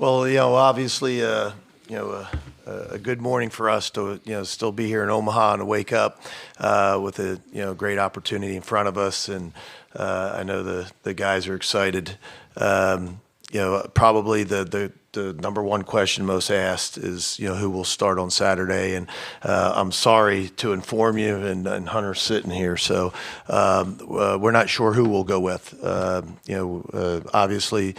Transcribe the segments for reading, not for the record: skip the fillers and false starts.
Well, obviously, a good morning for us to, still be here in Omaha and to wake up with a, great opportunity in front of us. And I know the guys are excited. Probably the number one question most asked is, who will start on Saturday. And I'm sorry to inform you, and Hunter's sitting here, so we're not sure who we'll go with. Obviously,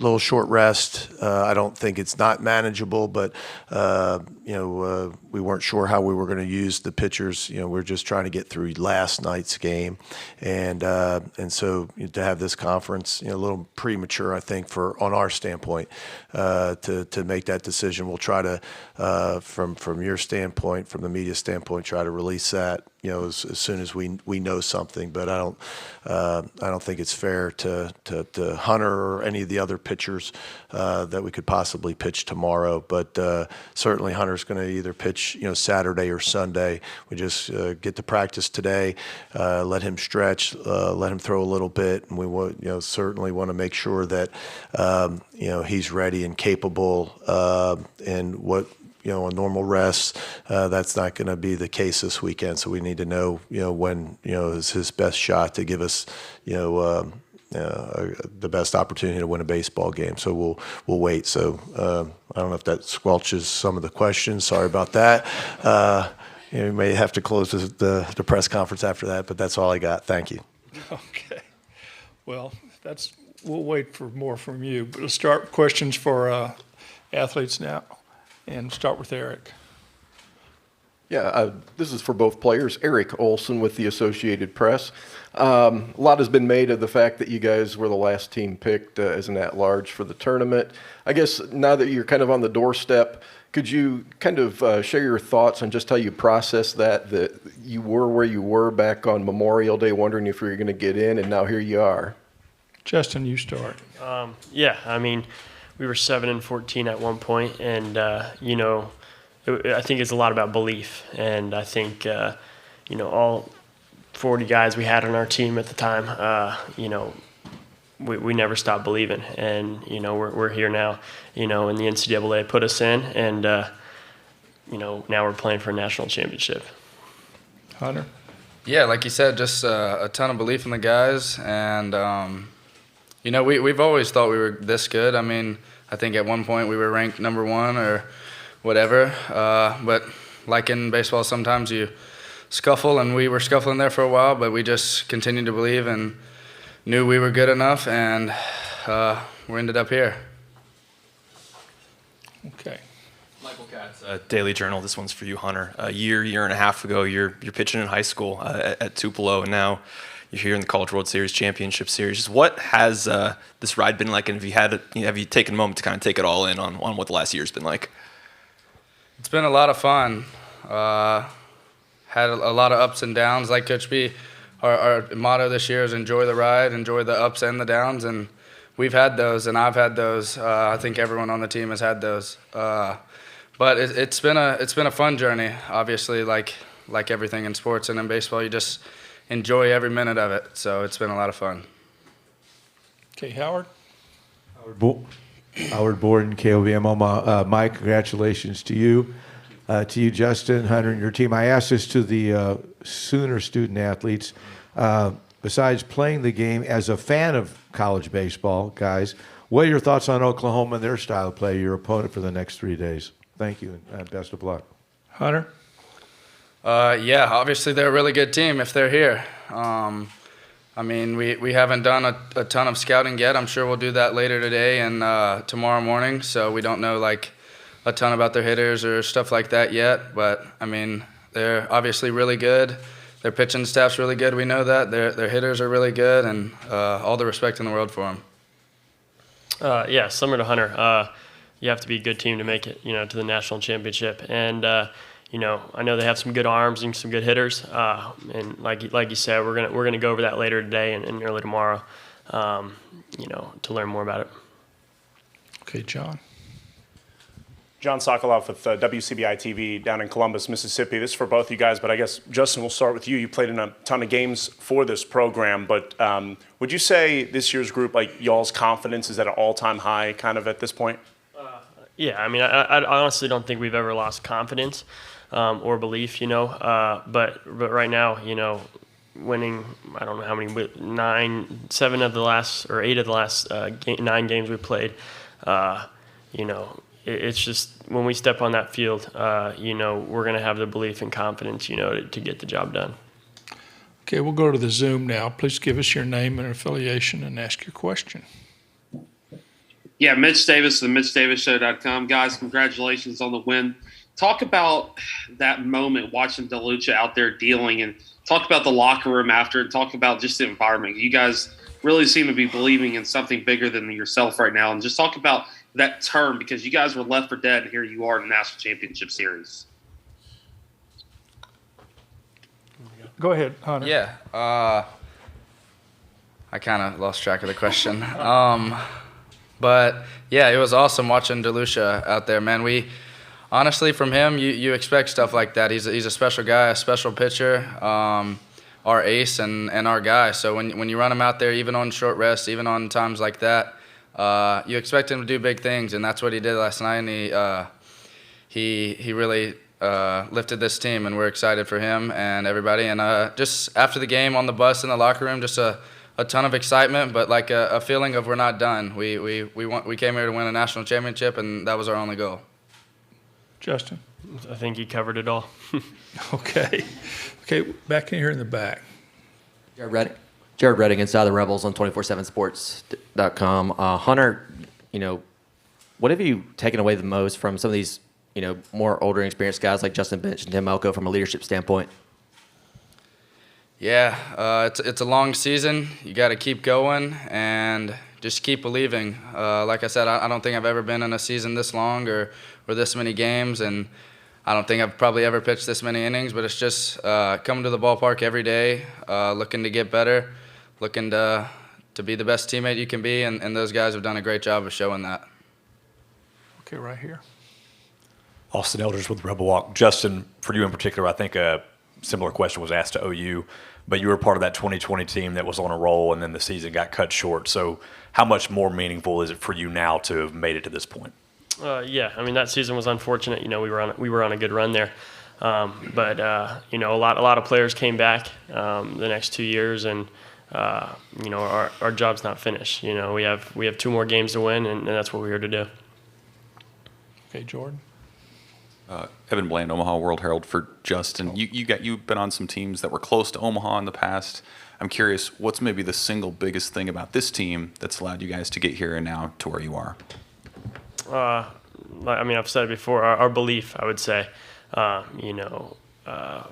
little short rest. I don't think it's not manageable, but we weren't sure how we were going to use the pitchers. We're just trying to get through last night's game, and so to have this conference, a little premature, I think, on our standpoint, to make that decision. We'll try to, from your standpoint, from the media standpoint, try to release that, as soon as we know something. But I don't think it's fair to Hunter or any of the other pitchers that we could possibly pitch tomorrow. But certainly Hunter's going to either pitch, Saturday or Sunday. We just get to practice today, let him stretch, let him throw a little bit, and we certainly want to make sure that he's ready and capable. And what a normal rest, that's not going to be the case this weekend. So we need to know, when is his best shot to give us, the best opportunity to win a baseball game. So we'll wait. So I don't know if that squelches some of the questions. Sorry about that. You may have to close the press conference after that, but that's all I got. Thank you. Okay. Well, we'll wait for more from you. But let's start questions for athletes now, and start with Eric. Yeah, this is for both players. Eric Olson with the Associated Press. A lot has been made of the fact that you guys were the last team picked as an at-large for the tournament. I guess now that you're kind of on the doorstep, could you kind of share your thoughts on just how you process that you were where you were back on Memorial Day, wondering if you were going to get in, and now here you are? Justin, you start. Yeah, I mean, we were 7-14 at one point, and I think it's a lot about belief, and I think all 40 guys we had on our team at the time, we never stopped believing, and we're here now, and the NCAA put us in, and now we're playing for a national championship. Hunter? Yeah, like you said, just a ton of belief in the guys, and we've always thought we were this good. I mean, I think at one point we were ranked number one or whatever, but like in baseball, sometimes you scuffle, and we were scuffling there for a while, but we just continued to believe and knew we were good enough, and we ended up here. Okay. Michael Katz, Daily Journal. This one's for you, Hunter. A year and a half ago, you're pitching in high school at Tupelo, and now you're here in the College World Series Championship Series. What has this ride been like, and have you taken a moment to kind of take it all in on what the last year's been like? It's been a lot of fun. Had a lot of ups and downs. Like Coach B, our motto this year is enjoy the ride, enjoy the ups and the downs, and we've had those, and I've had those. I think everyone on the team has had those. But it's been a fun journey. Obviously, like everything in sports and in baseball, you just enjoy every minute of it. So it's been a lot of fun. Okay, Howard. Howard Borden, KOVM Omaha. Mike, congratulations to you. To you, Justin, Hunter, and your team. I asked this to the Sooner student athletes. Besides playing the game, as a fan of college baseball, guys, what are your thoughts on Oklahoma and their style of play, your opponent for the next 3 days? Thank you, and best of luck. Hunter? Yeah, obviously they're a really good team if they're here. I mean, we haven't done a ton of scouting yet. I'm sure we'll do that later today and tomorrow morning, so we don't know a ton about their hitters or stuff like that yet. But, I mean, they're obviously really good. Their pitching staff's really good. We know that. Their hitters are really good, and all the respect in the world for them. Yeah, similar to Hunter, you have to be a good team to make it, to the national championship. And, I know they have some good arms and some good hitters. And like you said, we're gonna go over that later today and early tomorrow, to learn more about it. Okay, John. John Sokolov with WCBI TV down in Columbus, Mississippi. This is for both you guys, but I guess, Justin, we'll start with you. You played in a ton of games for this program, but would you say this year's group, like y'all's confidence is at an all-time high kind of at this point? Yeah, I mean, I honestly don't think we've ever lost confidence or belief, but right now, winning, I don't know how many, 8 of the last 9 games we played, it's just when we step on that field, we're going to have the belief and confidence, to get the job done. Okay, we'll go to the Zoom now. Please give us your name and affiliation and ask your question. Yeah, Mitch Davis, the MitchDavisShow.com. Guys, congratulations on the win. Talk about that moment watching DeLucia out there dealing, and talk about the locker room after, and talk about just the environment. You guys really seem to be believing in something bigger than yourself right now, and just talk about that term, because you guys were left for dead, and here you are in the National Championship Series. Go ahead, Hunter. Yeah. I kind of lost track of the question. But, yeah, it was awesome watching DeLucia out there, man. Honestly, from him, you expect stuff like that. He's a special guy, a special pitcher, our ace and our guy. So when you run him out there, even on short rest, even on times like that, you expect him to do big things, and that's what he did last night. And he really lifted this team, and we're excited for him and everybody. And just after the game on the bus in the locker room, just a ton of excitement, but like a feeling of we're not done. We came here to win a national championship, and that was our only goal. Justin. I think he covered it all. Okay, back in here in the back. Jared Redding, Inside the Rebels on 247sports.com. Hunter, what have you taken away the most from some of these, more older and experienced guys like Justin Bench and Tim Elko from a leadership standpoint? Yeah, it's a long season. You got to keep going and just keep believing. Like I said, I don't think I've ever been in a season this long or this many games, and I don't think I've probably ever pitched this many innings, but it's just coming to the ballpark every day, looking to get better, looking to be the best teammate you can be, and those guys have done a great job of showing that. Okay, right here. Austin Elders with Rebel Walk. Justin, for you in particular, I think a similar question was asked to OU, but you were part of that 2020 team that was on a roll, and then the season got cut short. So how much more meaningful is it for you now to have made it to this point? Yeah, I mean, that season was unfortunate. We were on a good run there, but a lot of players came back the next 2 years, and our job's not finished. We have 2 more games to win, and that's what we're here to do. Okay, Jordan. Evan Bland, Omaha World Herald for Justin. You've been on some teams that were close to Omaha in the past. I'm curious, what's maybe the single biggest thing about this team that's allowed you guys to get here and now to where you are? I've said it before, our belief, I would say.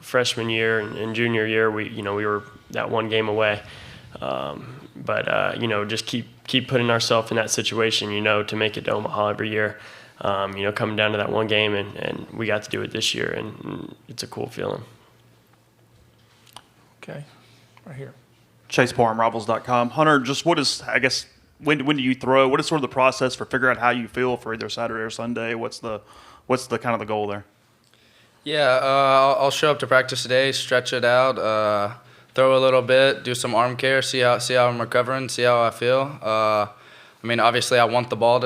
Freshman year and junior year, we were that 1 game away. Just keep putting ourselves in that situation, to make it to Omaha every year. Coming down to that 1 game, and we got to do it this year, and it's a cool feeling. Okay, right here. Chase Parham, Rebels.com. Hunter, just when do you throw? What is sort of the process for figuring out how you feel for either Saturday or Sunday? What's the kind of the goal there? Yeah, I'll show up to practice today, stretch it out, throw a little bit, do some arm care, see how I'm recovering, see how I feel. Obviously, I want the ball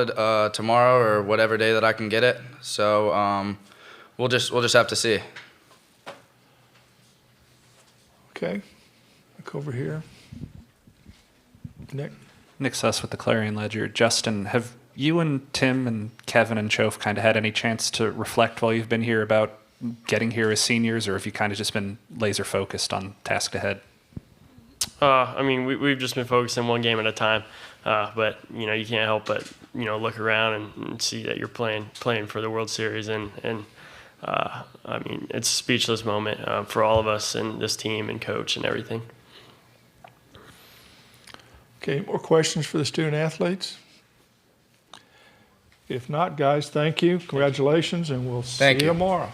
tomorrow or whatever day that I can get it. So we'll just have to see. Okay, look over here. Nick Suss with the Clarion Ledger. Justin, have you and Tim and Kevin and Chof kind of had any chance to reflect while you've been here about getting here as seniors, or have you kind of just been laser focused on task ahead? We've just been focusing 1 game at a time. But you can't help but look around and see that you're playing for the World Series, and it's a speechless moment for all of us and this team and coach and everything. Okay, more questions for the student athletes? If not, guys, thank you, congratulations, and we'll see you tomorrow.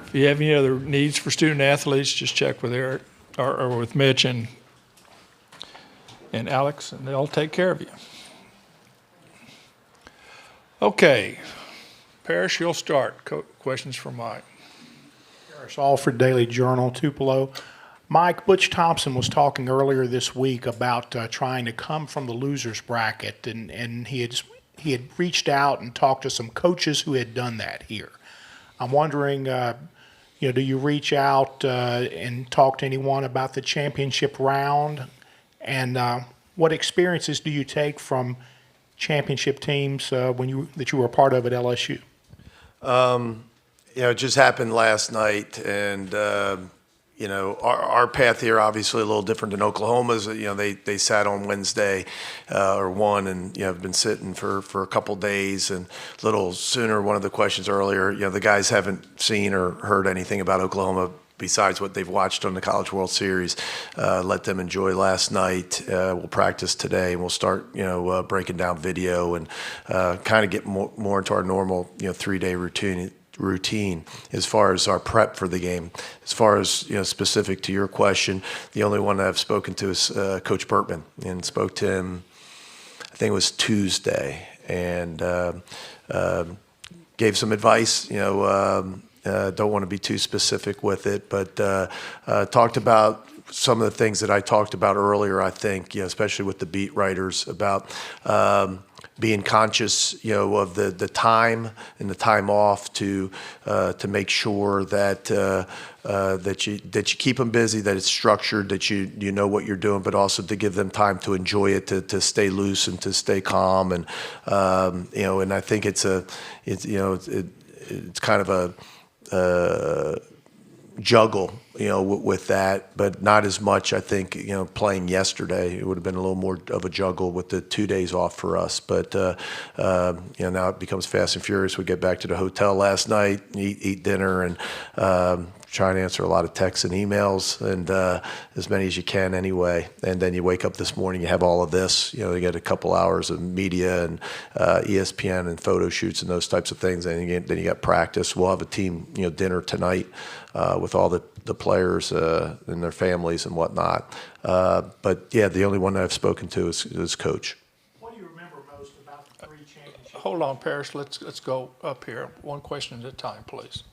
If you have any other needs for student athletes, just check with Eric or with Mitch and Alex, and they'll take care of you. Okay, Parrish, you'll start. Questions for Mike. It's Alfred Daily Journal, Tupelo. Mike, Butch Thompson was talking earlier this week about trying to come from the losers bracket, and he had reached out and talked to some coaches who had done that here. I'm wondering, do you reach out and talk to anyone about the championship round, and what experiences do you take from championship teams that you were a part of at LSU? It just happened last night, and our path here obviously a little different than Oklahoma's. They sat on Wednesday or won, and have been sitting for a couple days. And a little sooner, one of the questions earlier, the guys haven't seen or heard anything about Oklahoma besides what they've watched on the College World Series. Let them enjoy last night. We'll practice today, and we'll start breaking down video and kind of get more into our normal 3-day routine as far as our prep for the game. As far as specific to your question, the only one that I've spoken to is Coach Burtman, and spoke to him, I think it was Tuesday, and gave some advice. Don't want to be too specific with it, but talked about some of the things that I talked about earlier. I think, especially with the beat writers, about being conscious, of the time and the time off to make sure that that you keep them busy, that it's structured, that you know what you're doing, but also to give them time to enjoy it, to stay loose and to stay calm, and and I think it's kind of a juggle, with that, but not as much. I think, playing yesterday, it would have been a little more of a juggle with the 2 days off for us. But now it becomes fast and furious. We get back to the hotel last night, eat dinner, and try and answer a lot of texts and emails, and as many as you can anyway. And then you wake up this morning, you have all of this. You get a couple hours of media and ESPN and photo shoots and those types of things. And then you got practice. We'll have a team dinner tonight with all the players and their families and whatnot. But yeah, the only one that I've spoken to is Coach. What do you remember most about the 3 championships? Hold on, Parrish. Let's go up here. One question at a time, please.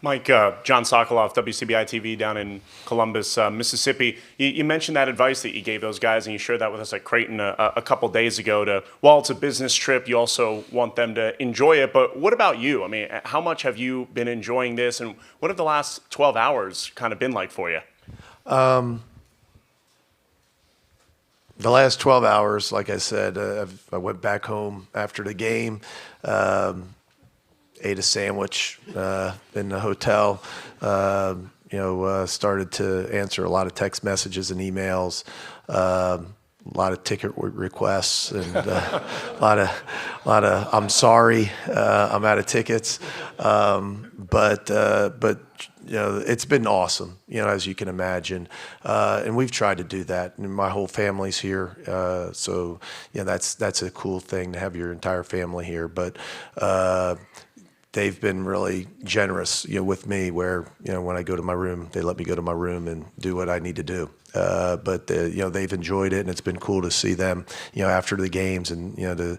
Mike, John Sokoloff, WCBI TV down in Columbus, Mississippi. You mentioned that advice that you gave those guys, and you shared that with us at Creighton a couple days ago. While it's a business trip, you also want them to enjoy it. But what about you? I mean, how much have you been enjoying this, and what have the last 12 hours kind of been like for you? The last 12 hours, like I said, I went back home after the game. Ate a sandwich in the hotel, started to answer a lot of text messages and emails, a lot of ticket requests, and a lot of I'm sorry, I'm out of tickets. But it's been awesome, as you can imagine. And we've tried to do that. And my whole family's here. So that's a cool thing to have your entire family here. But they've been really generous, with me, where, when I go to my room, they let me go to my room and do what I need to do. But they've enjoyed it, and it's been cool to see them, after the games, and to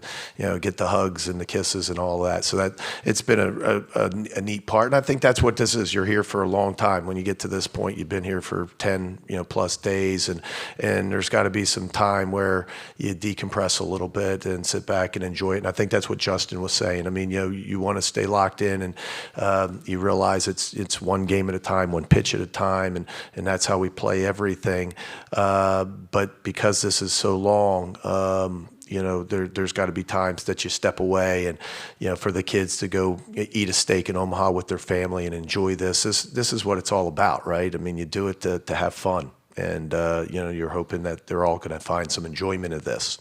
get the hugs and the kisses and all that. So that it's been a neat part, and I think that's what this is. You're here for a long time. When you get to this point, you've been here for 10 plus days, and there's got to be some time where you decompress a little bit and sit back and enjoy it. And I think that's what Justin was saying. I mean, you want to stay locked in, and you realize it's one game at a time, one pitch at a time, and that's how we play everything. But because this is so long, there's got to be times that you step away, and for the kids to go eat a steak in Omaha with their family and enjoy this. This is what it's all about, right? I mean, you do it to have fun, and you're hoping that they're all going to find some enjoyment of this.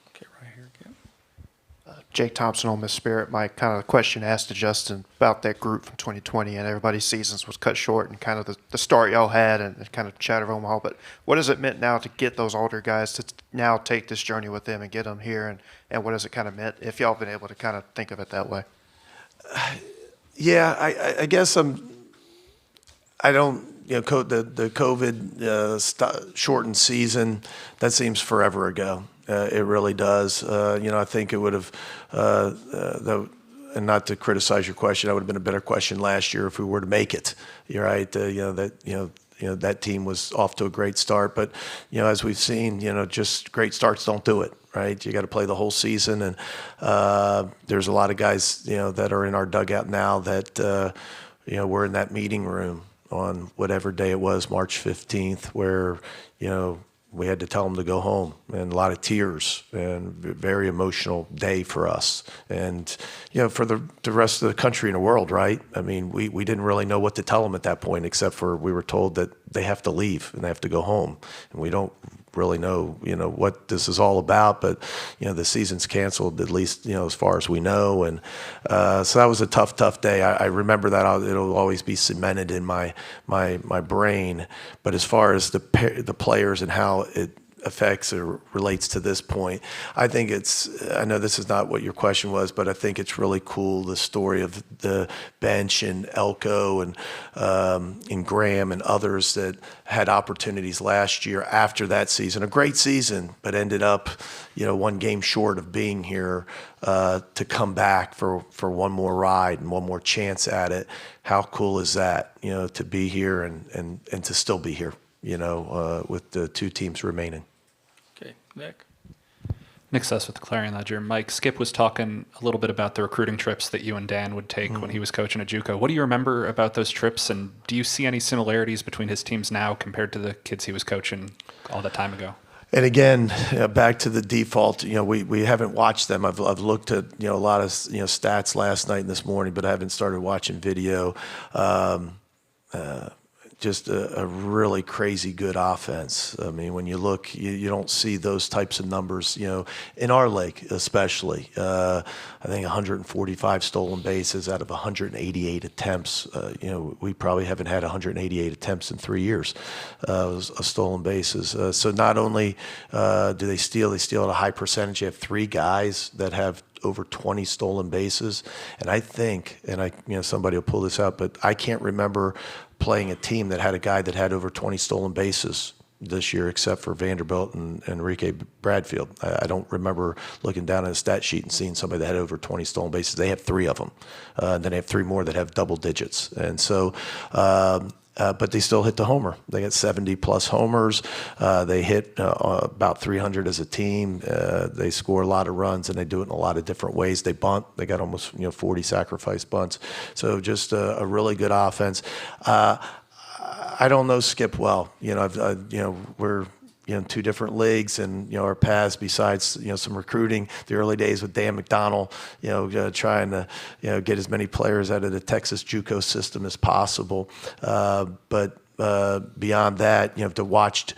Okay, right here again. Jake Thompson on Miss Spirit. My kind of question asked to Justin about that group from 2020, and everybody's seasons was cut short, and kind of the start y'all had, and kind of chat of Omaha. But what has it meant now to get those older guys to now take this journey with them and get them here, and what has it kind of meant if y'all been able to kind of think of it that way? Yeah, I guess I don't, the COVID shortened season, that seems forever ago. It really does. I think it would have, and not to criticize your question, that would have been a better question last year if we were to make it. You're right. That team was off to a great start, but as we've seen, just great starts don't do it. Right, you got to play the whole season, and there's a lot of guys that are in our dugout now that we're in that meeting room on whatever day it was, March 15th, where we had to tell them to go home, and a lot of tears, and very emotional day for us, and for the rest of the country and the world. Right, I mean, we didn't really know what to tell them at that point, except for we were told that they have to leave and they have to go home, and we don't really know what this is all about, but the season's canceled, at least as far as we know, and so that was a tough day. I remember that. It'll always be cemented in my brain. But as far as the players and how it affects or relates to this point, I think I know this is not what your question was, but I think it's really cool, the story of the bench and Elko and Graham and others that had opportunities last year after that season, a great season, but ended up one game short of being here to come back for one more ride and one more chance at it. How cool is that, to be here and to still be here, with the two teams remaining. Okay, Nick. Nick Suss with the Clarion Ledger. Mike, Skip was talking a little bit about the recruiting trips that you and Dan would take when he was coaching at JUCO. What do you remember about those trips, and do you see any similarities between his teams now compared to the kids he was coaching all that time ago? And again, back to the default, we haven't watched them. I've looked at a lot of stats last night and this morning, but I haven't started watching video. Just a really crazy good offense. I mean, when you look, you don't see those types of numbers, in our league especially. I think 145 stolen bases out of 188 attempts. We probably haven't had 188 attempts in 3 years of stolen bases. So not only do they steal at a high percentage. You have 3 guys that have over 20 stolen bases. And I think, somebody will pull this out, but I can't remember playing a team that had a guy that had over 20 stolen bases this year, except for Vanderbilt and Enrique Bradfield. I don't remember looking down at a stat sheet and seeing somebody that had over 20 stolen bases. They have 3 of them. And then they have 3 more that have double digits. And so, but they still hit the homer. They got 70-plus homers. They hit about 300 as a team. They score a lot of runs, and they do it in a lot of different ways. They bunt. They got almost 40 sacrifice bunts. So just a really good offense. I don't know Skip well. We're in 2 different leagues, and our paths, besides some recruiting, the early days with Dan McDonnell, trying to get as many players out of the Texas JUCO system as possible. But beyond that, to watch,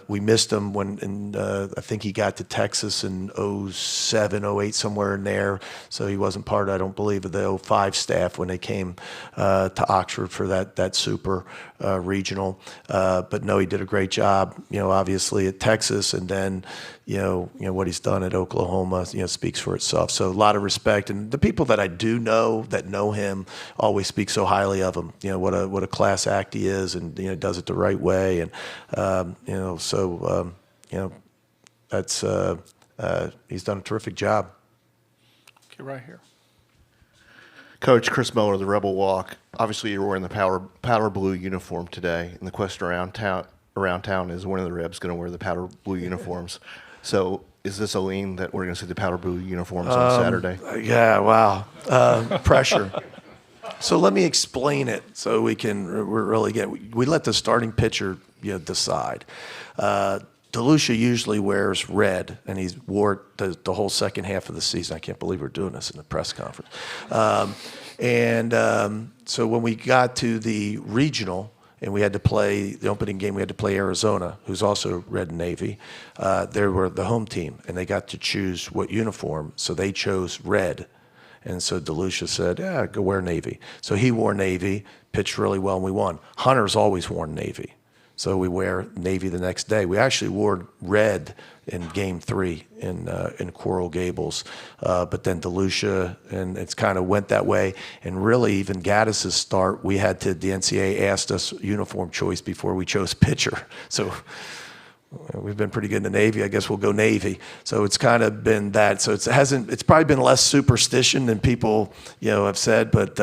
we missed him when I think he got to Texas in 07, 08, somewhere in there. So he wasn't part, I don't believe, of the 05 staff when they came to Oxford for that super regional. But no, he did a great job, obviously at Texas, and then what he's done at Oklahoma, speaks for itself. So a lot of respect, and the people that I do know that know him always speak so highly of him. What a class act he is, and does it the right way, and that's he's done a terrific job. Okay, right here. Coach Chris Miller, the Rebel Walk. Obviously, you're wearing the powder blue uniform today, and the question around town is, when are the Rebs going to wear the powder blue uniforms? So is this a lean that we're going to see the powder blue uniforms on Saturday? Yeah, wow. Pressure. So let me explain it so we let the starting pitcher decide. DeLucia usually wears red, and he's wore it the whole second half of the season. I can't believe we're doing this in the press conference. So when we got to the regional, and we had to play the opening game, we had to play Arizona, who's also red and navy. They were the home team, and they got to choose what uniform, so they chose red. And so DeLucia said, yeah, go wear navy. So he wore navy, pitched really well, and we won. Hunter's always worn navy. So we wear navy the next day. We actually wore red in Game 3 in Coral Gables, but then DeLucia, and it's kind of went that way. And really, even Gaddis's start, the NCAA asked us uniform choice before we chose pitcher. So we've been pretty good in the Navy. I guess we'll go Navy. So it's kind of been that. So it's probably been less superstition than people, have said. But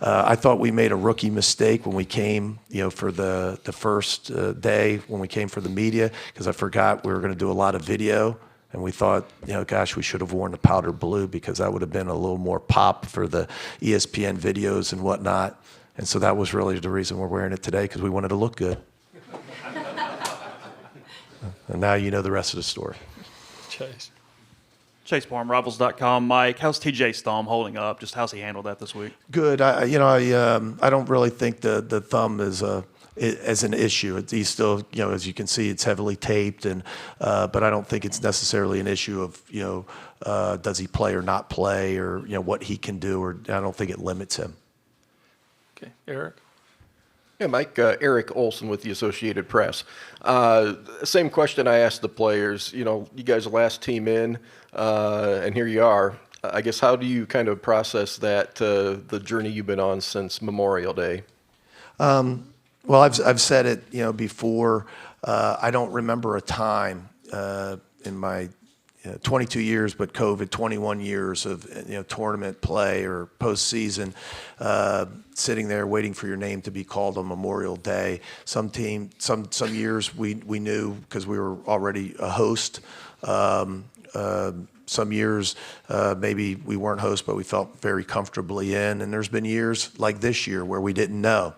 I thought we made a rookie mistake when we came, for the first day when we came for the media, because I forgot we were going to do a lot of video. And we thought, gosh, we should have worn the powder blue because that would have been a little more pop for the ESPN videos and whatnot. And so that was really the reason we're wearing it today, because we wanted to look good. And now you know the rest of the story. Chase. Chase Parham, Rivals.com. Mike, how's TJ's thumb holding up? Just how's he handled that this week? Good. I don't really think the thumb is as an issue. He's still, as you can see, it's heavily taped, and but I don't think it's necessarily an issue of does he play or not play, or what he can do, or I don't think it limits him. Okay, Eric. Yeah, Mike, Eric Olson with the Associated Press. Same question I asked the players. You guys are the last team in, and here you are. I guess, how do you kind of process that, the journey you've been on since Memorial Day? Well, I've said it, before. I don't remember a time in my 22 years, but COVID, 21 years of tournament play or postseason, sitting there waiting for your name to be called on Memorial Day. Some years we knew because we were already a host. Some years maybe we weren't host, but we felt very comfortably in. And there's been years like this year where we didn't know,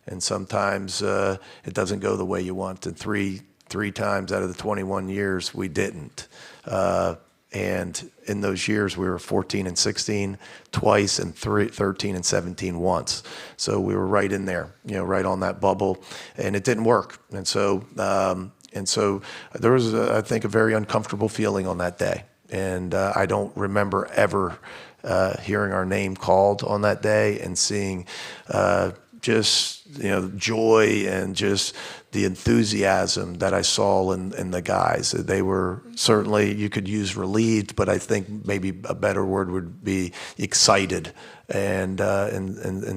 and sometimes it doesn't go the way you want. And three times out of the 21 years we didn't. And in those years, we were 14 and 16 twice, and 13 and 17 once. So we were right in there, right on that bubble, and it didn't work. And so there was, I think, a very uncomfortable feeling on that day. And I don't remember ever hearing our name called on that day and seeing just joy and just the enthusiasm that I saw in the guys. They were certainly, you could use relieved, but I think maybe a better word would be excited. And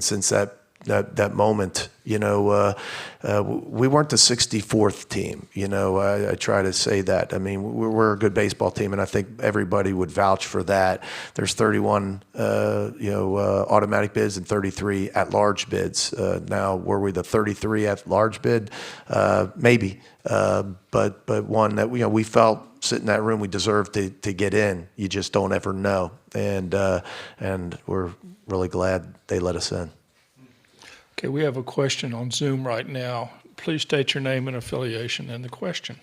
since that moment, we weren't the 64th team. I try to say that. I mean, we're a good baseball team, and I think everybody would vouch for that. There's 31, automatic bids and 33 at-large bids. Now, were we the 33 at-large bid? Maybe, but one that we felt sitting in that room we deserved to get in. You just don't ever know, and we're really glad they let us in. Okay, we have a question on Zoom right now. Please state your name and affiliation and the question.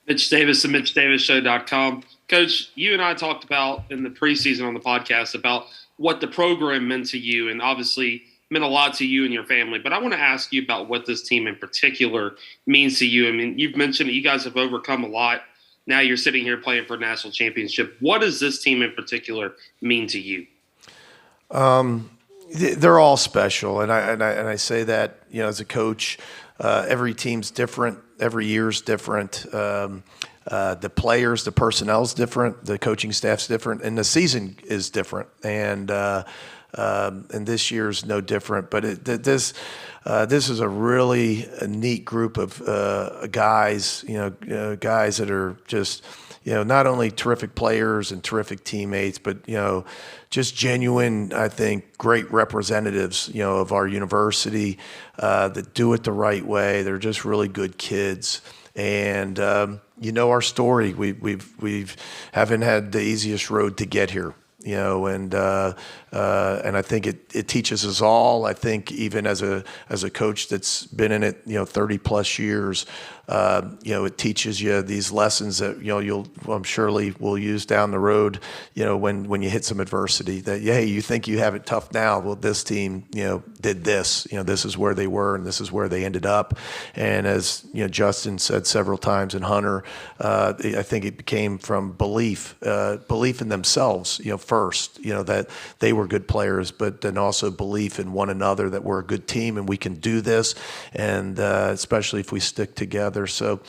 Mitch Davis at MitchDavisShow.com. Coach, you and I talked about in the preseason on the podcast about what the program meant to you, and obviously meant a lot to you and your family. But I want to ask you about what this team in particular means to you. I mean, you've mentioned that you guys have overcome a lot. Now you're sitting here playing for a national championship. What does this team in particular mean to you? They're all special, and I say that as a coach. Every team's different. Every year's different. The players, the personnel's different. The coaching staff's different, and the season is different. And this year's no different. But this is a really neat group of guys. Guys that are just. Not only terrific players and terrific teammates, but, just genuine, I think, great representatives, of our university that do it the right way. They're just really good kids. And, our story. We haven't had the easiest road to get here. And I think it teaches us all. I think even as a coach that's been in it, 30 plus years, it teaches you these lessons that I'm surely will use down the road. When you hit some adversity, that hey, you think you have it tough now. Well, this team, did this. This is where they were, and this is where they ended up. And as Justin said several times, and Hunter, I think it became from belief in themselves. First, that they were good players, but then also belief in one another that we're a good team and we can do this, and especially if we stick together. So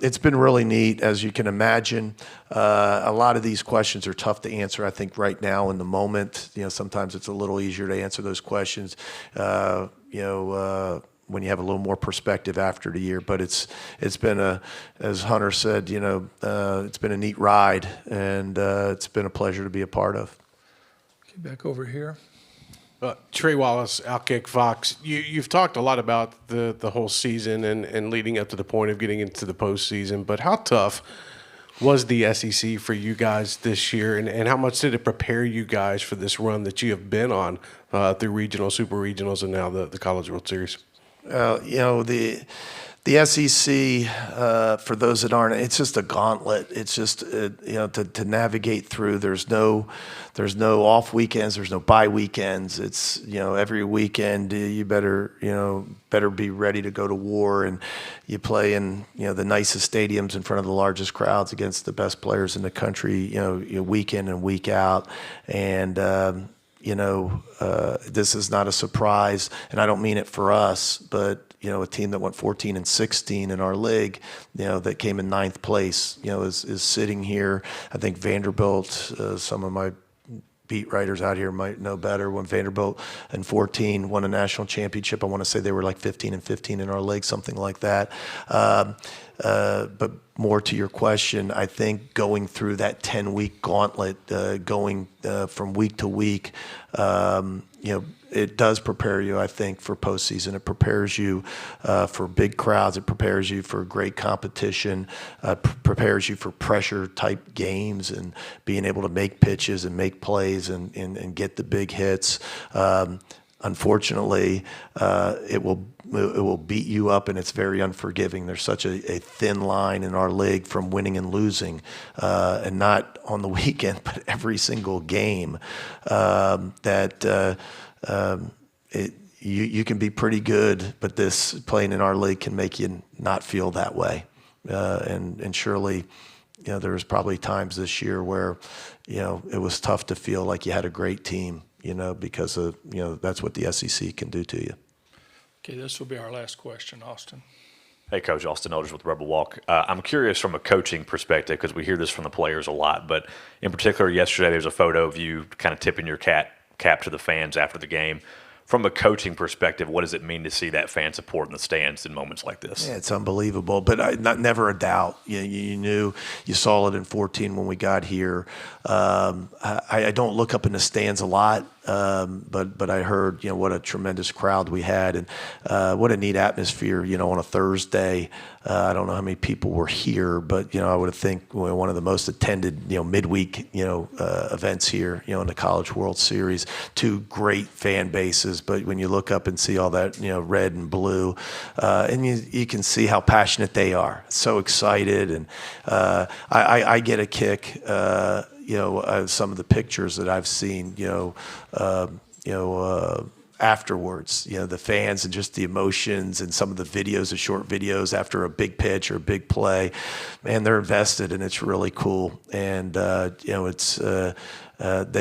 it's been really neat, as you can imagine. A lot of these questions are tough to answer, I think, right now in the moment. Sometimes it's a little easier to answer those questions. when you have a little more perspective after the year. But it's been as Hunter said, it's been a neat ride, and it's been a pleasure to be a part of. Okay, back over here. Trey Wallace, Outkick Fox. You've talked a lot about the whole season and leading up to the point of getting into the postseason, but how tough was the SEC for you guys this year, and how much did it prepare you guys for this run that you have been on through regional, super regionals, and now the College World Series? The SEC, for those that aren't, it's just a gauntlet. It's just to navigate through. There's no off weekends. There's no bye weekends. It's every weekend you better be ready to go to war, and you play in the nicest stadiums in front of the largest crowds against the best players in the country. Week in and week out, and this is not a surprise, and I don't mean it for us, but a team that went 14-16 in our league, that came in 9th place, is sitting here. I think Vanderbilt, some of my beat writers out here might know better. When Vanderbilt in 14 won a national championship, I want to say they were like 15-15 in our league, something like that. But more to your question, I think going through that 10-week gauntlet, going from week to week, it does prepare you, I think, for postseason. It prepares you for big crowds. It prepares you for great competition. Prepares you for pressure-type games and being able to make pitches and make plays and get the big hits. Unfortunately, it will beat you up, and it's very unforgiving. There's such a thin line in our league from winning and losing, and not on the weekend, but every single game, you can be pretty good, but this playing in our league can make you not feel that way. And surely, there was probably times this year where, it was tough to feel like you had a great team, because of, that's what the SEC can do to you. Okay, this will be our last question, Austin. Hey, Coach, Austin Eldridge with Rebel Walk. I'm curious from a coaching perspective, because we hear this from the players a lot, but in particular yesterday there's a photo of you kind of tipping your cap to the fans after the game. From a coaching perspective, what does it mean to see that fan support in the stands in moments like this? Yeah, it's unbelievable, but never a doubt. You knew, you saw it in 14 when we got here. I don't look up in the stands a lot, but I heard what a tremendous crowd we had, and what a neat atmosphere. On a Thursday, I don't know how many people were here, but I would think one of the most attended midweek events here in the College World Series. Two great fan bases, but when you look up and see all that red and blue, and you can see how passionate they are, so excited, and I get a kick. Some of the pictures that I've seen, afterwards, the fans and just the emotions, and some of the videos, the short videos after a big pitch or a big play, man, they're invested, and it's really cool. And that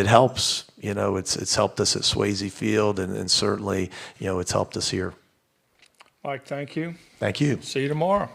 helps. It's helped us at Swayze Field, and certainly, it's helped us here. Mike, thank you. Thank you. See you tomorrow.